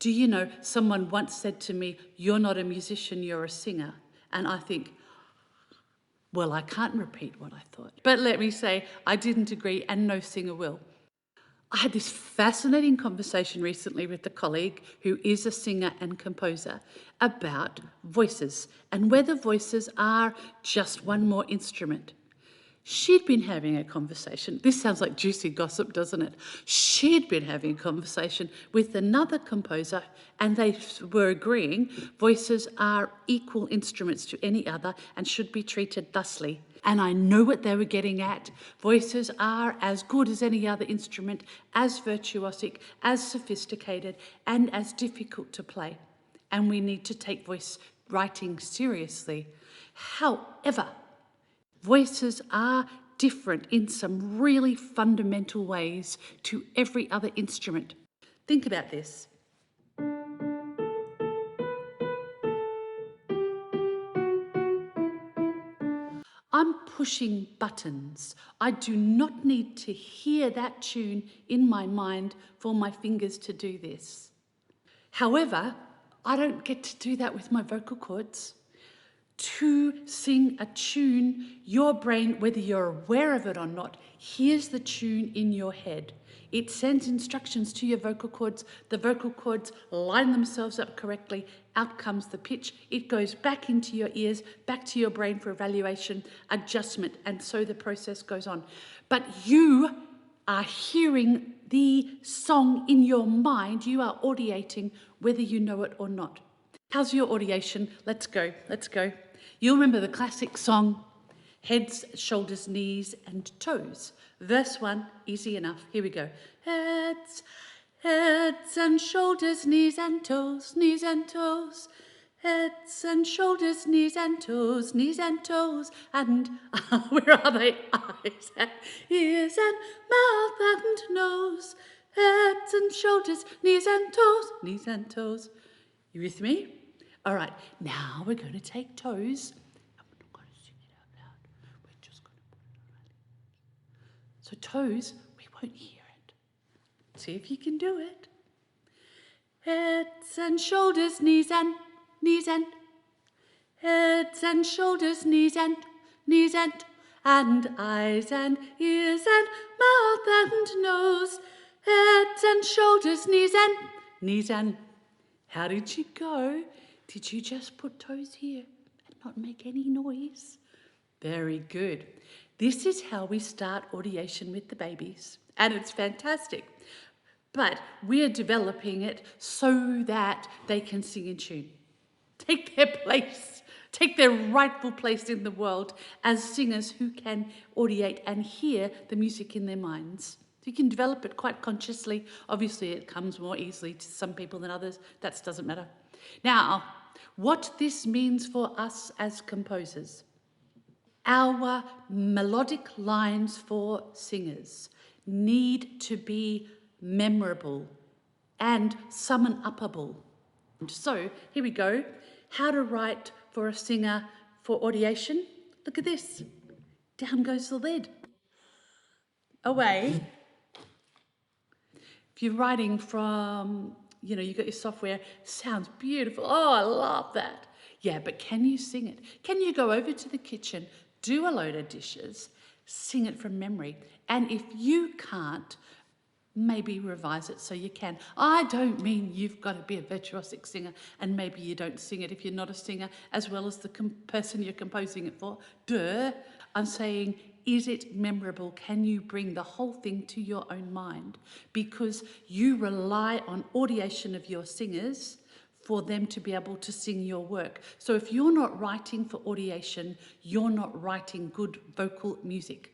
Do you know, someone once said to me, "You're not a musician, you're a singer." And I think, well, I can't repeat what I thought. But let me say, I didn't agree, and no singer will. I had this fascinating conversation recently with a colleague who is a singer and composer about voices and whether voices are just one more instrument. She'd been having a conversation. This sounds like juicy gossip, doesn't it? She'd been having a conversation with another composer, and they were agreeing voices are equal instruments to any other and should be treated thusly. And I know what they were getting at. Voices are as good as any other instrument, as virtuosic, as sophisticated, and as difficult to play. And we need to take voice writing seriously. However, voices are different in some really fundamental ways to every other instrument. Think about this. I'm pushing buttons. I do not need to hear that tune in my mind for my fingers to do this. However, I don't get to do that with my vocal cords. To sing a tune, your brain, whether you're aware of it or not, hears the tune in your head. It sends instructions to your vocal cords. The vocal cords line themselves up correctly. Out comes the pitch. It goes back into your ears, back to your brain for evaluation, adjustment, and so the process goes on. But you are hearing the song in your mind. You are audiating whether you know it or not. How's your audiation? Let's go, let's go. You'll remember the classic song, heads, shoulders, knees, and toes. Verse 1, easy enough. Here we go. Heads, heads and shoulders, knees and toes, knees and toes. Heads and shoulders, knees and toes, knees and toes. And where are they? Eyes and ears and mouth and nose. Heads and shoulders, knees and toes, knees and toes. You with me? All right, now we're going to take toes. I'm not going to sing it out loud. We're just going to put it on our lips. So toes, we won't hear it. See if you can do it. Heads and shoulders, knees and heads and shoulders, knees and eyes and ears and mouth and nose. Heads and shoulders, knees and. How did you go? Did you just put toes here and not make any noise? Very good. This is how we start audiation with the babies, and it's fantastic. But we're developing it so that they can sing in tune. Take their place, take their rightful place in the world as singers who can audiate and hear the music in their minds. You can develop it quite consciously. Obviously, it comes more easily to some people than others. That doesn't matter. Now, what this means for us as composers. Our melodic lines for singers need to be memorable and summon-upable. So, here we go. How to write for a singer for audiation. Look at this. Down goes the lid. Away. If you're writing from, you've got your software, sounds beautiful. Oh, I love that. Yeah, but can you sing it? Can you go over to the kitchen, do a load of dishes, sing it from memory? And if you can't, maybe revise it so you can. I don't mean you've got to be a virtuosic singer and maybe you don't sing it if you're not a singer as well as the person you're composing it for. Duh. I'm saying, is it memorable? Can you bring the whole thing to your own mind? Because you rely on audiation of your singers for them to be able to sing your work. So if you're not writing for audiation, you're not writing good vocal music.